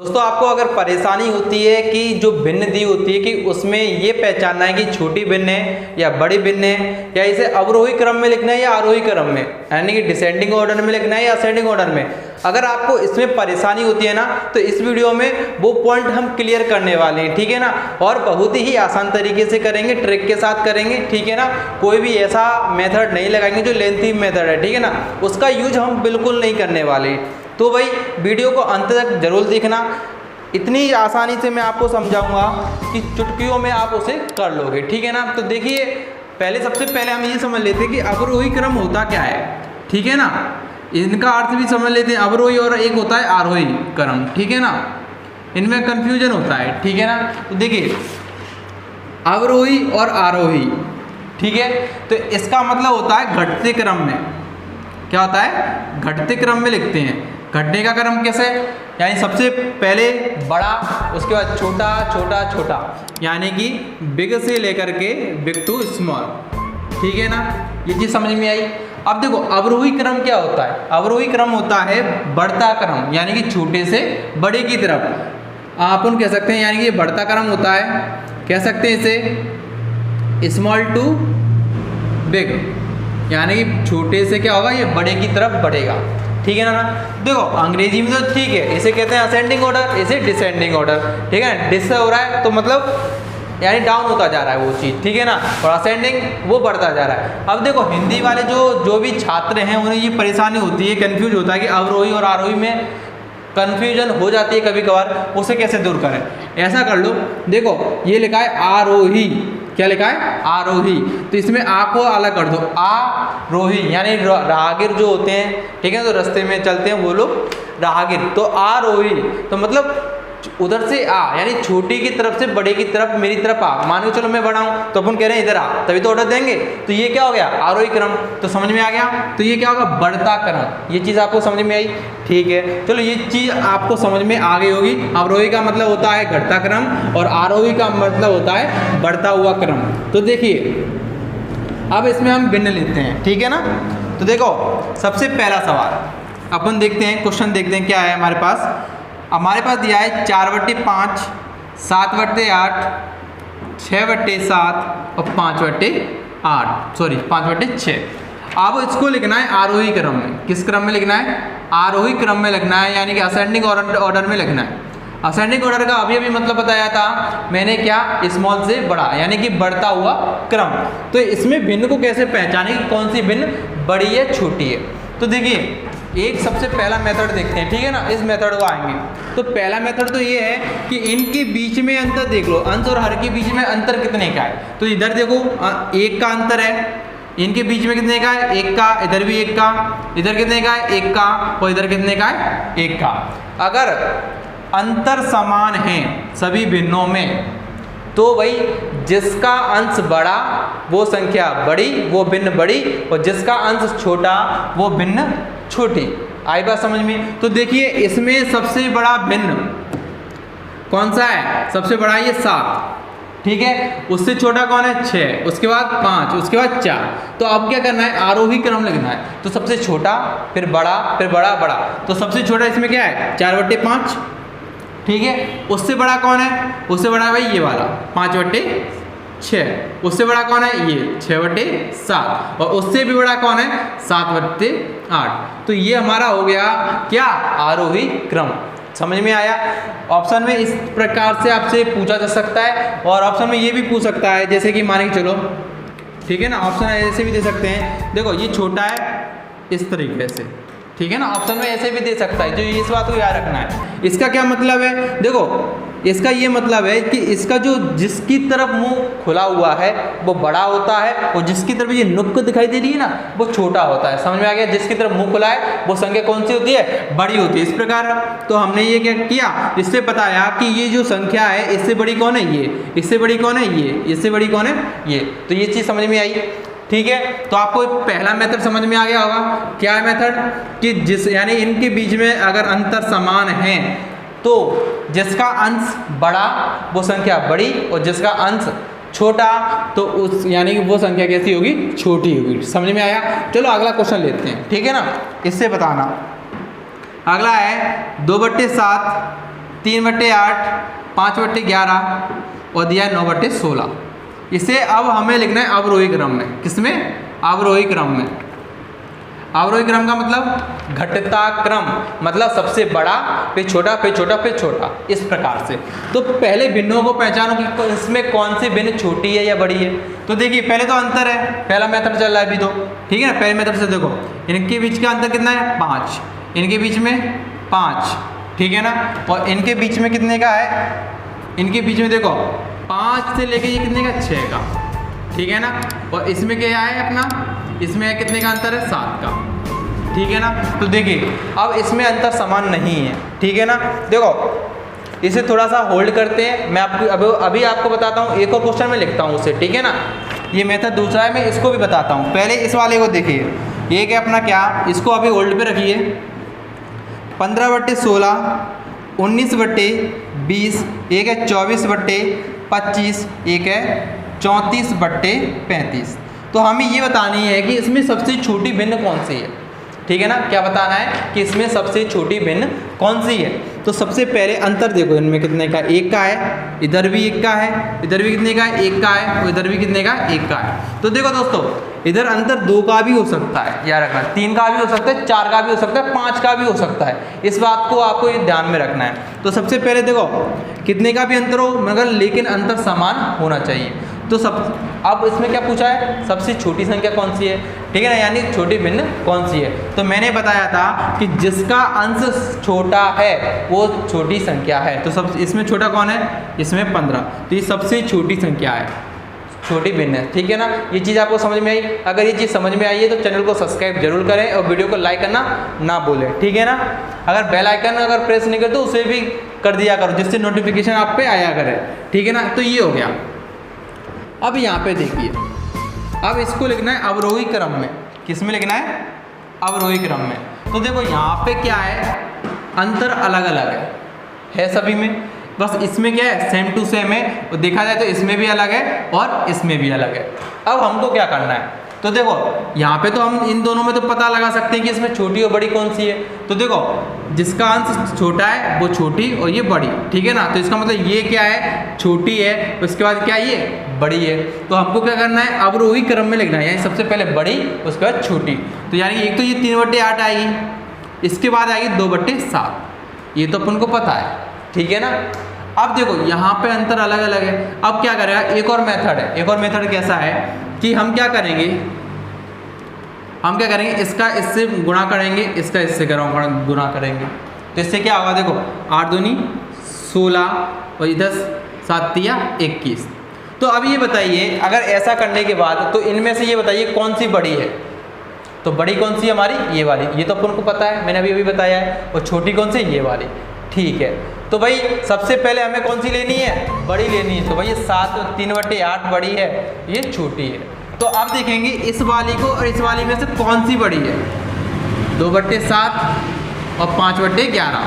दोस्तों आपको अगर परेशानी होती है कि जो भिन्न दी होती है कि उसमें ये पहचानना है कि छोटी भिन्न है या बड़ी भिन्न है, या इसे अवरोही क्रम में लिखना है या आरोही क्रम में, यानी कि डिसेंडिंग ऑर्डर में लिखना है या असेंडिंग ऑर्डर में, अगर आपको इसमें परेशानी होती है ना, तो इस वीडियो में वो पॉइंट हम क्लियर करने वाले हैं, ठीक है ना। और बहुत ही आसान तरीके से करेंगे, ट्रिक के साथ करेंगे, ठीक है ना। कोई भी ऐसा मेथड नहीं लगाएंगे जो लेंथी मेथड है, ठीक है ना, उसका यूज हम बिल्कुल नहीं करने वाले। तो भाई वीडियो को अंत तक जरूर देखना, इतनी आसानी से मैं आपको समझाऊंगा कि चुटकियों में आप उसे कर लोगे, ठीक है ना। तो देखिए सबसे पहले हम ये समझ लेते हैं कि अवरोही क्रम होता क्या है, ठीक है ना। इनका अर्थ भी समझ लेते हैं, अवरोही और एक होता है आरोही क्रम, ठीक है ना। इनमें कंफ्यूजन होता है, ठीक है ना। तो देखिए अवरोही और आरोही, ठीक है, तो इसका मतलब होता है घटते क्रम में। क्या होता है? घटते क्रम में लिखते हैं। घटने का क्रम कैसे? यानी सबसे पहले बड़ा, उसके बाद छोटा छोटा छोटा, यानी कि बिग से लेकर के बिग टू स्मॉल, ठीक है ना। ये चीज़ समझ में आई। अब देखो अवरोही क्रम क्या होता है? अवरोही क्रम होता है बढ़ता क्रम, यानी कि छोटे से बड़े की तरफ अपन कह सकते हैं, यानी कि ये बढ़ता क्रम होता है। कह सकते हैं इसे स्मॉल टू बिग, यानी कि छोटे से क्या होगा, ये बड़े की तरफ बढ़ेगा, ठीक है ना। देखो अंग्रेजी में तो ठीक है, इसे कहते हैं असेंडिंग ऑर्डर, इसे डिसेंडिंग ऑर्डर, ठीक है। डिस हो रहा है तो मतलब यानी डाउन होता जा रहा है वो चीज़, ठीक है ना, और असेंडिंग वो बढ़ता जा रहा है। अब देखो हिंदी वाले जो भी छात्र हैं उन्हें ये परेशानी होती है, कन्फ्यूज होता है कि अवरोही और आरोही में कन्फ्यूजन हो जाती है कभी कभार, उसे कैसे दूर करें। ऐसा कर लो, देखो ये लिखा है आरोही, क्या लिखा है? आरोही। तो इसमें आ को अलग कर दो, आरोही, यानी राहगीर जो होते हैं, ठीक है, तो रास्ते में चलते हैं वो लोग राहगीर, तो आरोही तो मतलब उधर से आ, यानी छोटी की तरफ से बड़े की तरफ, मेरी तरफ आ। मान के चलो मैं बड़ा हूँ तो अपन कह रहे हैं इधर आ, तभी तो ऑर्डर देंगे। तो ये क्या हो गया? आरोही क्रम। तो समझ में आ गया। तो ये क्या होगा? बढ़ता क्रम। ये चीज़ आपको समझ में आई, ठीक है। चलो ये चीज़ आपको समझ में आ गई होगी। अवरोही का मतलब होता है घटता क्रम और आरोही का मतलब होता है बढ़ता हुआ क्रम। तो देखिए अब इसमें हम भिन्न लेते हैं, ठीक है ना। तो देखो सबसे पहला सवाल अपन देखते हैं, क्वेश्चन देखते हैं क्या है हमारे पास दिया है 4/5, 7/8, 6/7 और 5/8, सॉरी 5/6। अब इसको लिखना है आरोही क्रम में। किस क्रम में लिखना है? आरोही क्रम में लिखना है, यानी कि असेंडिंग ऑर्डर में लिखना है। असेंडिंग ऑर्डर का अभी मतलब बताया था मैंने, क्या? स्मॉल से बड़ा, यानी कि बढ़ता हुआ क्रम। तो इसमें भिन्न को कैसे पहचाने कि कौन सी भिन्न बड़ी है छोटी है? तो देखिए एक सबसे पहला मेथड देखते हैं, ठीक है ना। इस मेथड को आएंगे तो पहला मेथड तो ये है कि इनके बीच में अंतर देख लो, अंश और हर के बीच में अंतर कितने का है। तो इधर देखो 1 का अंतर है, इनके बीच में कितने का है? 1 का। इधर भी 1 का, इधर कितने का है? 1 का, और इधर कितने का है? 1 का। अगर अंतर समान है सभी भिन्नों में तो भाई जिसका अंश बड़ा वो संख्या बड़ी, वो भिन्न बड़ी, और जिसका अंश छोटा वो भिन्न छोटी। आई बात समझ में? तो देखिए इसमें सबसे बड़ा भिन्न कौन सा है? सबसे बड़ा ये 7, ठीक है। उससे छोटा कौन है? 6, उसके बाद 5, उसके बाद 4। तो अब क्या करना है? आरोही क्रम लिखना है। तो सबसे छोटा, फिर बड़ा, फिर बड़ा, बड़ा। तो सबसे छोटा इसमें क्या है? 4/5, ठीक है। उससे बड़ा कौन है? उससे बड़ा है भाई ये वाला 5/6। उससे बड़ा कौन है? ये 6/7। और उससे भी बड़ा कौन है? 7/8। तो ये हमारा हो गया क्या? आरोही क्रम। समझ में आया? ऑप्शन में इस प्रकार से आपसे पूछा जा सकता है, और ऑप्शन में ये भी पूछ सकता है, जैसे कि मान के चलो, ठीक है ना, ऑप्शन ऐसे भी दे सकते हैं। देखो ये छोटा है इस तरीके से, ठीक है ना। ऑप्शन में ऐसे भी दे सकता है, जो इस बात को याद रखना है। इसका क्या मतलब है? देखो इसका ये मतलब है कि इसका जो जिसकी तरफ मुंह खुला हुआ है वो बड़ा होता है, और जिसकी तरफ ये नुक्क दिखाई दे रही है ना वो छोटा होता है। समझ में आ गया? जिसकी तरफ मुंह खुला है वो संख्या कौन सी होती है? बड़ी होती है। इस प्रकार तो हमने ये क्या किया? इससे बताया कि ये जो संख्या है इससे बड़ी कौन है? ये। इससे बड़ी कौन है? ये। इससे बड़ी कौन है? ये। तो ये चीज़ समझ में आई, ठीक है। तो आपको पहला मेथड समझ में आ गया होगा। क्या मेथड? कि जिस यानी इनके बीच में अगर अंतर समान है तो जिसका अंश बड़ा वो संख्या बड़ी, और जिसका अंश छोटा तो उस यानी कि वो संख्या कैसी होगी? छोटी होगी। समझ में आया? चलो अगला क्वेश्चन लेते हैं, ठीक है ना। इससे बताना। अगला है 2/7 3/8, 5/11 और दिया है 9/16। इसे अब हमें लिखना है अवरोही क्रम में। किसमें? अवरोही क्रम में। अवरोही क्रम का मतलब घटता क्रम, मतलब सबसे बड़ा फिर छोटा फिर छोटा फिर छोटा, इस प्रकार से। तो पहले भिन्नों को पहचानो कि इसमें कौन सी भिन्न छोटी है या बड़ी है। तो देखिए पहले तो अंतर है, पहला मेथड चल रहा है अभी तो, ठीक है ना। पहले मेथड से देखो, इनके बीच का अंतर कितना है? 5, इनके बीच में 5, ठीक है ना। और इनके बीच में कितने का है? इनके बीच में देखो 5 से लेके ये कितने का? 6 का, ठीक है ना। और इसमें क्या है अपना? इसमें कितने का अंतर है? 7 का, ठीक है ना। तो देखिए अब इसमें अंतर समान नहीं है, ठीक है ना। देखो इसे थोड़ा सा होल्ड करते हैं, मैं आपको अभी आपको बताता हूँ। एक और क्वेश्चन में लिखता हूँ उसे, ठीक है ना। ये मेथड दूसरा है, मैं इसको भी बताता हूँ। पहले इस वाले को देखिए, ये क्या अपना क्या, इसको अभी होल्ड पे रखिए। 15/16, 19/20, एक है 24/25, एक है 34/35। तो हमें ये बतानी है कि इसमें सबसे छोटी भिन्न कौन सी है, ठीक है ना। क्या बताना है कि इसमें सबसे छोटी भिन्न कौन सी है। तो सबसे पहले अंतर देखो, इनमें कितने का? 1 का है, इधर भी 1 का है, इधर भी कितने का है? 1 का है, और इधर भी कितने का? 1 का है। तो देखो दोस्तों, इधर अंतर 2 का भी हो सकता है, याद रखना, 3 का भी हो सकता है, 4 का भी हो सकता है, 5 का भी हो सकता है। इस बात को आपको ये ध्यान में रखना है। तो सबसे पहले देखो, कितने का भी अंतर हो मगर लेकिन अंतर समान होना चाहिए। तो अब इसमें क्या पूछा है? सबसे छोटी संख्या कौन सी है, ठीक है ना, यानी छोटी भिन्न कौन सी है। तो मैंने बताया था कि जिसका अंश छोटा है वो छोटी संख्या है। तो सब इसमें छोटा कौन है? इसमें 15। तो ये सबसे छोटी संख्या है, छोटी भिन्न है, ठीक है ना। ये चीज़ आपको समझ में आई? अगर ये चीज़ समझ में आई है तो चैनल को सब्सक्राइब जरूर करें और वीडियो को लाइक करना ना भूलें, ठीक है ना। अगर बेल आइकन अगर प्रेस नहीं करते तो उसे भी कर दिया करो, जिससे नोटिफिकेशन आप पे आया करे, ठीक है ना। तो ये हो गया। अब यहाँ पे देखिए, अब इसको लिखना है अवरोही क्रम में। किस में लिखना है? अवरोही क्रम में। तो देखो यहाँ पे क्या है, अंतर अलग अलग है सभी में, बस इसमें क्या है? सेम टू सेम है। और देखा जाए तो इसमें भी अलग है और इसमें भी अलग है। अब हमको क्या करना है? तो देखो यहाँ पे तो हम इन दोनों में तो पता लगा सकते हैं कि इसमें छोटी और बड़ी कौन सी है। तो देखो जिसका अंश छोटा है वो छोटी और ये बड़ी, ठीक है ना। तो इसका मतलब ये क्या है? छोटी है, उसके बाद क्या ये बड़ी है। तो हमको क्या करना है? अवरोही क्रम में लिखना है, यानी सबसे पहले बड़ी उसके बाद छोटी। तो यानी एक तो ये 3/8 आएगी, इसके बाद आएगी 2/7, ये तो अपन को पता है, ठीक है ना। अब देखो यहाँ पे अंतर अलग अलग है। अब क्या करेगा? एक और मेथड है। एक और मेथड कैसा है कि हम क्या करेंगे? इसका इससे गुणा करेंगे, इसका इससे गुणा करेंगे। तो इससे क्या होगा? देखो 8 दूनी 16 और इधर 7 तिया 21। तो अब ये बताइए, अगर ऐसा करने के बाद तो इनमें से ये बताइए कौन सी बड़ी है। तो बड़ी कौन सी है हमारी? ये वाली, ये तो अपन को पता है, मैंने अभी बताया है। और छोटी कौन सी? ये वाली, ठीक है। तो भाई सबसे पहले हमें कौन सी लेनी है? बड़ी लेनी है। तो भाई ये 7 3/8 बड़ी है, ये छोटी है। तो अब देखेंगे इस वाली को और इस वाली में से कौन सी बड़ी है। 2/7 और 5/11।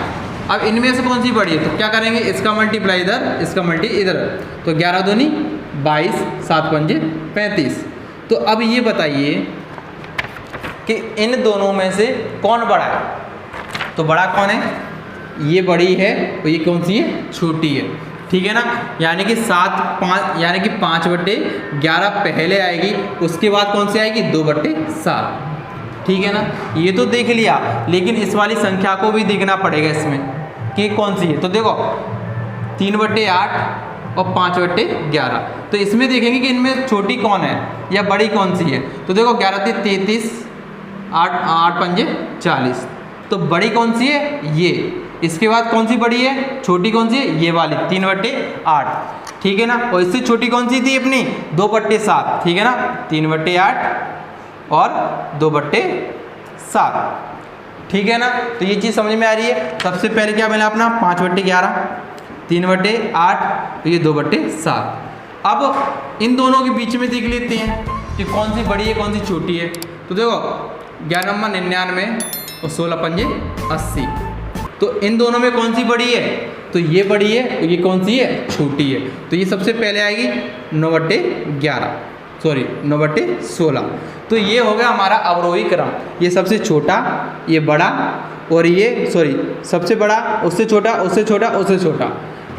अब इनमें से कौन सी बड़ी है? तो क्या करेंगे? इसका मल्टीप्लाई इधर, इसका मल्टी इधर। तो 11 दूनी 22, 7 पंजे 35। तो अब ये बताइए कि इन दोनों में से कौन बड़ा है? तो बड़ा कौन है? ये बड़ी है और ये कौन सी है? छोटी है, ठीक है ना। यानी कि 5/11 पहले आएगी, उसके बाद कौन सी आएगी? 2/7, ठीक है ना। ये तो देख लिया, लेकिन इस वाली संख्या को भी देखना पड़ेगा इसमें कि कौन सी है। तो देखो 3/8 और 5/11। तो इसमें देखेंगे कि इनमें छोटी कौन है या बड़ी कौन सी है। तो देखो 11 × 33, 8 पंजे 40। तो बड़ी कौन सी है? ये। इसके बाद कौन सी बड़ी है? छोटी कौन सी है? ये वाली 3/8, ठीक है ना। और इससे छोटी कौन सी थी अपनी? 2/7, ठीक है ना। 3/8 और 2/7, ठीक है ना। तो ये चीज़ समझ में आ रही है। सबसे पहले क्या मिला अपना? 5/11, 3/8, तो ये 2/7। अब इन दोनों के बीच में देख लेते हैं कि कौन सी बड़ी है कौन सी छोटी है। तो देखो 11 नंबर 99 और 16 पंजे 80। तो इन दोनों में कौन सी बड़ी है? तो ये बड़ी है और ये कौन सी है? छोटी है। तो ये सबसे पहले आएगी 9/16। तो ये हो गया हमारा अवरोही क्रम। ये सबसे छोटा, ये बड़ा और ये सबसे बड़ा, उससे छोटा, उससे छोटा, उससे छोटा।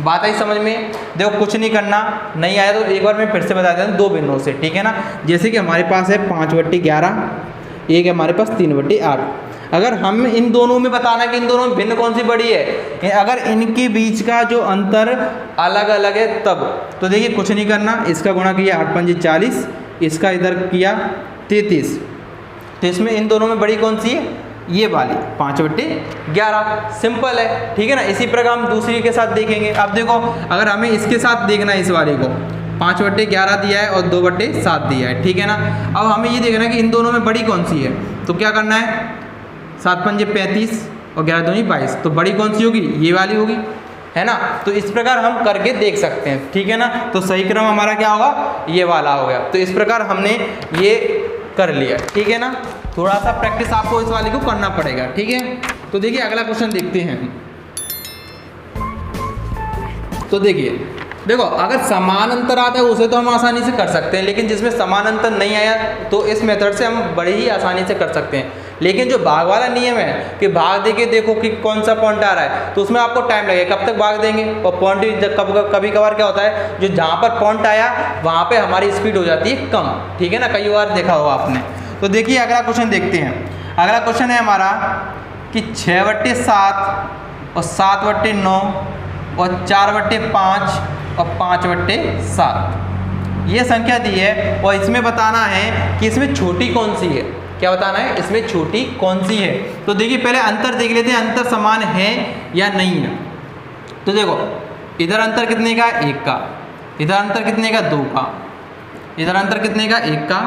बात आई समझ में? देखो कुछ नहीं करना, नहीं आया तो एक बार मैं फिर से बता देता हूँ 2 भिन्नों से, ठीक है ना। जैसे कि हमारे पास है 5/11, एक है हमारे पास 3/8। अगर हम इन दोनों में बताना कि इन दोनों में भिन्न कौन सी बड़ी है, अगर इनके बीच का जो अंतर अलग अलग है तब, तो देखिए कुछ नहीं करना, इसका गुणा किया 8×5 = 40, इसका इधर किया 33, तो इसमें इन दोनों में बड़ी कौन सी है? ये वाली 5/11। सिंपल है, ठीक है ना। इसी प्रकार हम दूसरी के साथ देखेंगे। अब देखो अगर हमें इसके साथ देखना है, इस वाले को 5/11 दिया है और 2/7 दिया है, ठीक है ना। अब हमें ये देखना है कि इन दोनों में बड़ी कौन सी है, तो क्या करना है, 7×5 = 35 और 11×2 = 22, तो बड़ी कौन सी होगी? ये वाली होगी, है ना। तो इस प्रकार हम करके देख सकते हैं, ठीक है ना। तो सही क्रम हमारा क्या होगा? ये वाला हो गया। तो इस प्रकार हमने ये कर लिया, ठीक है ना। थोड़ा सा प्रैक्टिस आपको इस वाले को करना पड़ेगा, ठीक है। तो देखिए अगला क्वेश्चन देखते हैं। तो देखो अगर समान अंतर आता है उसे तो हम आसानी से कर सकते हैं, लेकिन जिसमें समान अंतर नहीं आया तो इस मेथड से हम बड़ी ही आसानी से कर सकते हैं। लेकिन जो भाग वाला नियम है कि भाग देके देखो कि कौन सा पॉइंट आ रहा है, तो उसमें आपको टाइम लगेगा, कब तक भाग देंगे। और पॉइंट कभी कभार क्या होता है, जो जहाँ पर पॉइंट आया वहाँ पे हमारी स्पीड हो जाती है कम, ठीक है ना। कई बार देखा होगा आपने। तो देखिए अगला क्वेश्चन देखते हैं। अगला क्वेश्चन है हमारा कि 6/7 और 7/9 और 4/5 और 5/7 ये संख्या दी है, और इसमें बताना है कि इसमें छोटी कौन सी है। क्या बताना है? इसमें छोटी कौन सी है। तो देखिए पहले अंतर देख लेते हैं, अंतर समान है या नहीं है। तो देखो इधर अंतर कितने का? 1 का। इधर अंतर कितने का? 2 का। इधर अंतर कितने का? 1 का।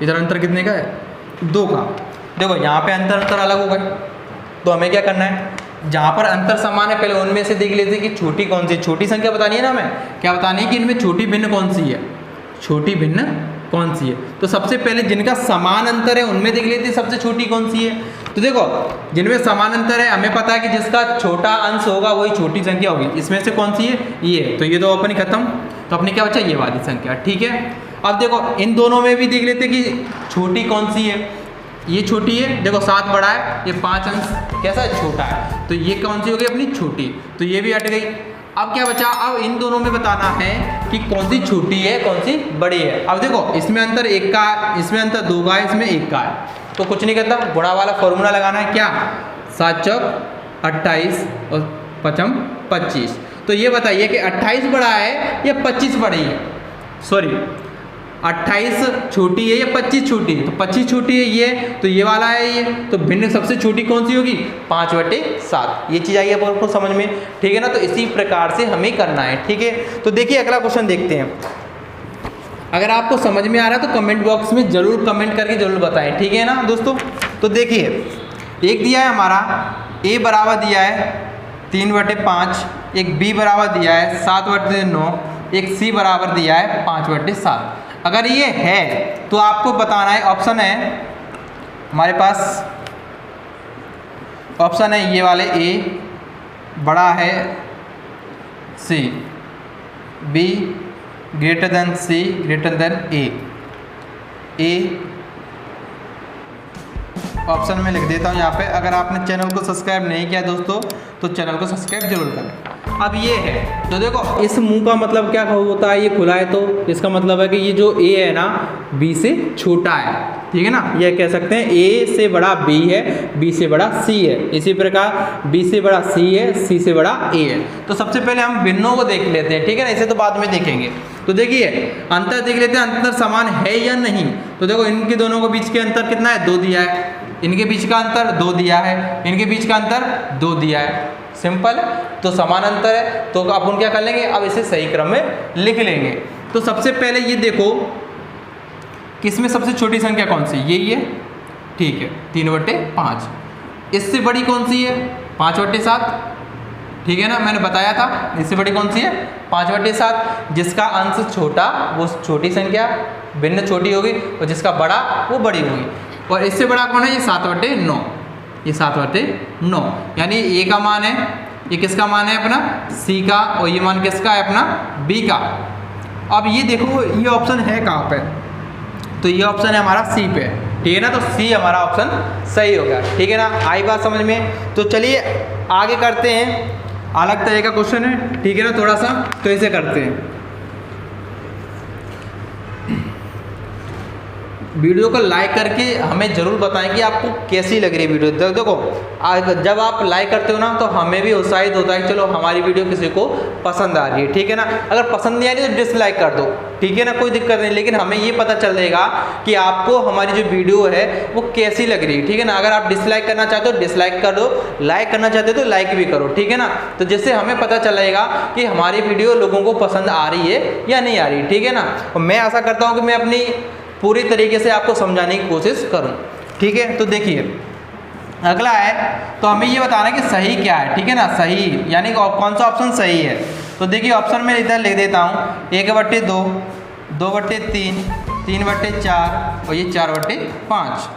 इधर अंतर कितने का है? 2 का। देखो यहाँ पे अंतर अलग हो गए, तो हमें क्या करना है, जहाँ पर अंतर समान है पहले उनमें से देख लेते हैं कि छोटी कौन सी। छोटी संख्या बतानी है ना हमें, क्या बतानी है कि इनमें छोटी भिन्न कौन सी है, छोटी भिन्न कौन सी है। तो सबसे पहले जिनका समान अंतर है उनमें देख लेते हैं सबसे छोटी कौन सी है। तो देखो जिनमें समान अंतर है हमें पता है कि जिसका छोटा अंश होगा वही छोटी संख्या होगी। इसमें से कौन सी है? ये। तो ये तो अपनी खत्म, तो अपनी क्या बचा? ये वाली संख्या, ठीक है। अब देखो इन दोनों में भी देख लेते कि छोटी कौन सी है। ये छोटी है, देखो 7 बड़ा है, ये 5 अंश कैसा है? छोटा है। तो ये कौन सी हो गई? अपनी छोटी। तो ये भी हट गई। अब क्या बचा? अब इन दोनों में बताना है कि कौन सी छोटी है कौन सी बड़ी है। अब देखो इसमें अंतर 1 का, इसमें अंतर 2 का है, इसमें 1 का है। तो कुछ नहीं करता, गुणा वाला फॉर्मूला लगाना है। क्या? 7 चौक 28 और 5 25। तो ये बताइए कि 28 बड़ा है या 25 बड़ी है? सॉरी 28 छोटी है या 25 छोटी है? तो 25 छोटी है ये, तो ये वाला है ये। तो भिन्न सबसे छोटी कौन सी होगी? 5/7। ये चीज़ आई है आपको समझ में, ठीक है ना। तो इसी प्रकार से हमें करना है, ठीक है। तो देखिए अगला क्वेश्चन देखते हैं। अगर आपको समझ में आ रहा है तो कमेंट बॉक्स में जरूर कमेंट करके जरूर बताएं, ठीक है ना दोस्तों। तो देखिए एक दिया है हमारा a बराबर दिया है 3/5, एक b बराबर दिया है 7/9, एक c बराबर दिया है 5/7। अगर ये है तो आपको बताना है, ऑप्शन है हमारे पास, ऑप्शन है ये वाले a बड़ा है c, b greater than c greater than a option में लिख देता हूँ यहाँ पे। अगर आपने चैनल को सब्सक्राइब नहीं किया दोस्तों तो चैनल को सब्सक्राइब जरूर करें। अब ये है, तो देखो इस मुंह का मतलब क्या होता है, ये खुला है, तो इसका मतलब है कि ये जो a है ना b से छोटा है, ठीक है ना। ये कह सकते हैं a से बड़ा b है, b से बड़ा c है। इसी प्रकार b से बड़ा c है, c से बड़ा a है। तो सबसे पहले हम भिन्नों को देख लेते हैं, ठीक है ना, इसे तो बाद में देखेंगे। तो देखिए अंतर देख लेते हैं, अंतर समान है या नहीं। तो देखो इनके दोनों के बीच के अंतर कितना है? 2 दिया है। इनके बीच का अंतर 2 दिया है, इनके बीच का अंतर 2 दिया है। सिंपल, तो समान अंतर है, तो अपन क्या कर लेंगे, अब इसे सही क्रम में लिख लेंगे। तो सबसे पहले ये देखो किसमें सबसे छोटी संख्या कौन सी? यही है, ठीक है, 3/5। इससे बड़ी कौन सी है? 5/7, ठीक है ना, मैंने बताया था। इससे बड़ी कौन सी है? 5/7। जिसका अंश छोटा वो छोटी संख्या भिन्न छोटी होगी, और जिसका बड़ा वो बड़ी होगी। और इससे बड़ा कौन है? ये 7/9, ये 7/9, यानी a का मान है, ये किसका मान है? अपना c का, और ये मान किसका है? अपना b का। अब ये देखो ये ऑप्शन है कहाँ पे? तो ये ऑप्शन है हमारा c पे, ठीक है ना। तो सी हमारा ऑप्शन सही हो गया, ठीक है ना। आई बात समझ में। तो चलिए आगे करते हैं, अलग तरह का क्वेश्चन है, ठीक है ना, थोड़ा सा तो इसे करते हैं। वीडियो को लाइक करके हमें ज़रूर बताएं कि आपको कैसी लग रही है वीडियो। देखो जब आप लाइक करते हो ना तो हमें भी उत्साहित होता है कि चलो हमारी वीडियो किसी को पसंद आ रही है, ठीक है ना। अगर पसंद नहीं आ रही तो डिसलाइक कर दो, ठीक है ना, कोई दिक्कत नहीं। लेकिन हमें ये पता चल जाएगा कि आपको हमारी जो वीडियो है वो कैसी लग रही है, ठीक है ना। अगर आप डिसलाइक करना चाहते हो डिसलाइक कर दो, लाइक करना चाहते हो तो लाइक भी करो, ठीक है ना। तो जिससे हमें पता चलेगा कि हमारी वीडियो लोगों को पसंद आ रही है या नहीं आ रही, ठीक है ना। और मैं आशा करता हूँ कि मैं अपनी पूरी तरीके से आपको समझाने की कोशिश करूं, ठीक है। तो देखिए अगला है, तो हमें ये बताना है कि सही क्या है, ठीक है ना। सही यानी कौन सा ऑप्शन सही है। तो देखिए ऑप्शन में इधर लिख देता हूँ 1/2, 2/3, 3/4 और ये 4/5।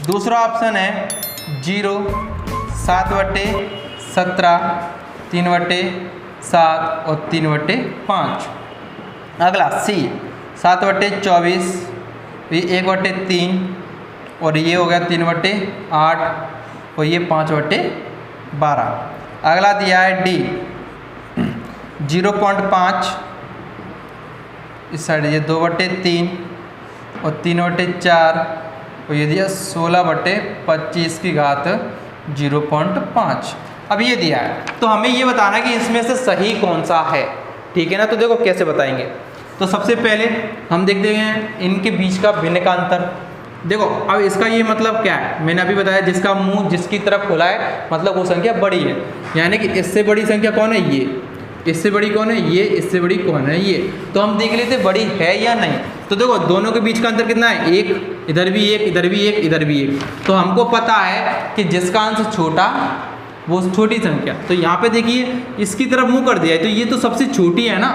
दूसरा ऑप्शन है 0, 7/17, 3/7 और 3/5। अगला सी 7/24, ये 1/3 और ये हो गया 3/8 और ये 5/12। अगला दिया है डी 0.5, इस साइड ये 2/3 और 3/4 और ये दिया 16/25 की घात 0.5। अब ये दिया है, तो हमें ये बताना है कि इसमें से सही कौन सा है, ठीक है ना। तो देखो कैसे बताएंगे। तो सबसे पहले हम देखते हैं इनके बीच का भिन्न का अंतर। देखो अब इसका ये मतलब क्या है, मैंने अभी बताया जिसका मुंह जिसकी तरफ खुला है मतलब वो संख्या बड़ी है, यानी कि इससे बड़ी संख्या कौन है, ये। इससे बड़ी कौन है, ये। इससे बड़ी कौन है, ये। तो हम देख लेते बड़ी है या नहीं। तो देखो दोनों के बीच का अंतर कितना है, 1, इधर भी 1, इधर भी 1, इधर भी 1। तो हमको पता है कि जिसका अंश छोटा वो छोटी संख्या। तो यहाँ पे देखिए इसकी तरफ मुँह कर दिया है, तो ये तो सबसे छोटी है ना,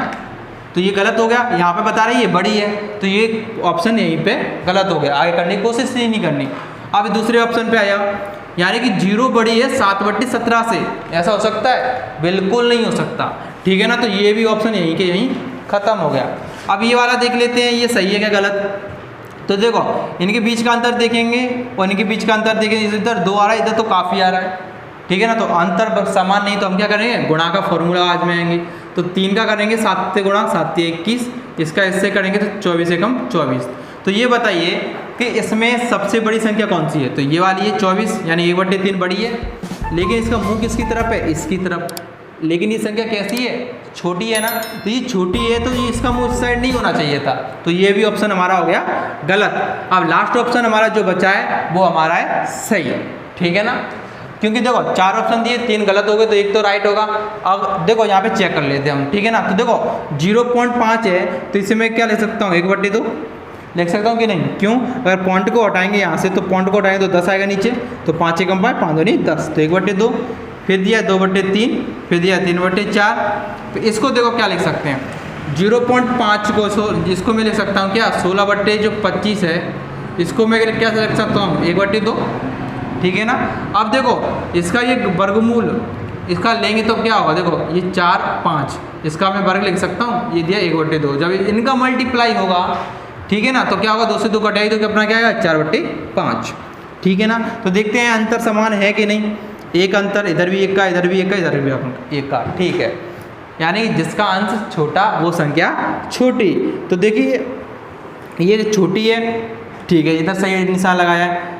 तो ये गलत हो गया। यहाँ पे बता रही है ये बड़ी है, तो ये ऑप्शन यहीं पे गलत हो गया, आगे करने की कोशिश ही नहीं करनी। अब दूसरे ऑप्शन पे आया, यानी कि 0 बड़ी है 7/17 से। ऐसा हो सकता है, बिल्कुल नहीं हो सकता, ठीक है ना। तो ये भी ऑप्शन यहीं के यहीं खत्म हो गया। अब ये वाला देख लेते हैं, ये सही है क्या गलत। तो देखो इनके बीच का अंतर देखेंगे और इनके बीच का अंतर देखेंगे, इधर 2 आ रहा है, इधर तो काफ़ी आ रहा है, ठीक है ना। तो अंतर समान नहीं, तो हम क्या करेंगे, गुणा का फॉर्मूला आजमाएंगे। तो 3 का करेंगे 7 से गुणा, 7 × 21, इसका इससे करेंगे तो 24 से कम 24। तो ये बताइए कि इसमें सबसे बड़ी संख्या कौन सी है। तो ये वाली है 24, यानी 1/3 बड़ी है, लेकिन इसका मुंह किसकी तरफ है, इसकी तरफ। लेकिन ये संख्या कैसी है, छोटी है ना। तो ये छोटी है तो ये इसका मुंह इस साइड नहीं होना चाहिए था, तो ये भी ऑप्शन हमारा हो गया गलत। अब लास्ट ऑप्शन हमारा जो बचा है वो हमारा है सही, ठीक है ना। क्योंकि देखो 4 ऑप्शन दिए, 3 गलत हो गए तो एक तो राइट होगा। अब देखो यहाँ पे चेक कर लेते हैं हम, ठीक है ना। तो देखो 0.5 है, तो इसे मैं क्या लिख सकता हूँ, 1/2 लिख सकता हूँ कि नहीं। क्यों, अगर पॉइंट को हटाएंगे यहाँ से, तो पॉइंट को हटाएंगे तो 10 आएगा नीचे, तो 5 से कम 5, 5 नहीं 10, तो 1/2। फिर दिया 2/3, फिर दिया 3/4। तो इसको देखो क्या लिख सकते हैं, 0.5 को इसको मैं लिख सकता हूँ क्या, 16/25 है, इसको मैं क्या लिख सकता हूँ, 1/2, ठीक है ना। अब देखो इसका ये वर्गमूल इसका लेंगे तो क्या होगा, देखो ये 4, 5, इसका मैं वर्ग लिख सकता हूँ, ये दिया 1/2। जब इनका मल्टीप्लाई होगा, ठीक है ना, तो क्या होगा, 2 से 2 कटाई तो अपना क्या आएगा, 4/5, ठीक है ना। तो देखते हैं अंतर समान है कि नहीं। एक अंतर, इधर भी 1 का, इधर भी 1 का, इधर भी 1 का, ठीक है। यानी जिसका अंश छोटा वो संख्या छोटी। तो देखिए ये छोटी है, ठीक है, इधर सही निशान लगाया है।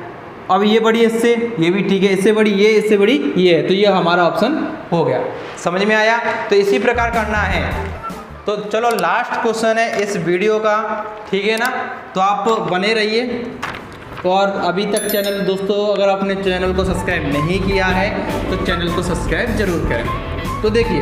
अब ये बड़ी है इससे, ये भी ठीक है, इससे बड़ी ये, इससे बड़ी ये है, तो ये हमारा ऑप्शन हो गया। समझ में आया। तो इसी प्रकार करना है। तो चलो लास्ट क्वेश्चन है इस वीडियो का, ठीक है ना। तो आप बने रहिए। और अभी तक चैनल दोस्तों अगर आपने चैनल को सब्सक्राइब नहीं किया है तो चैनल को सब्सक्राइब जरूर करें। तो देखिए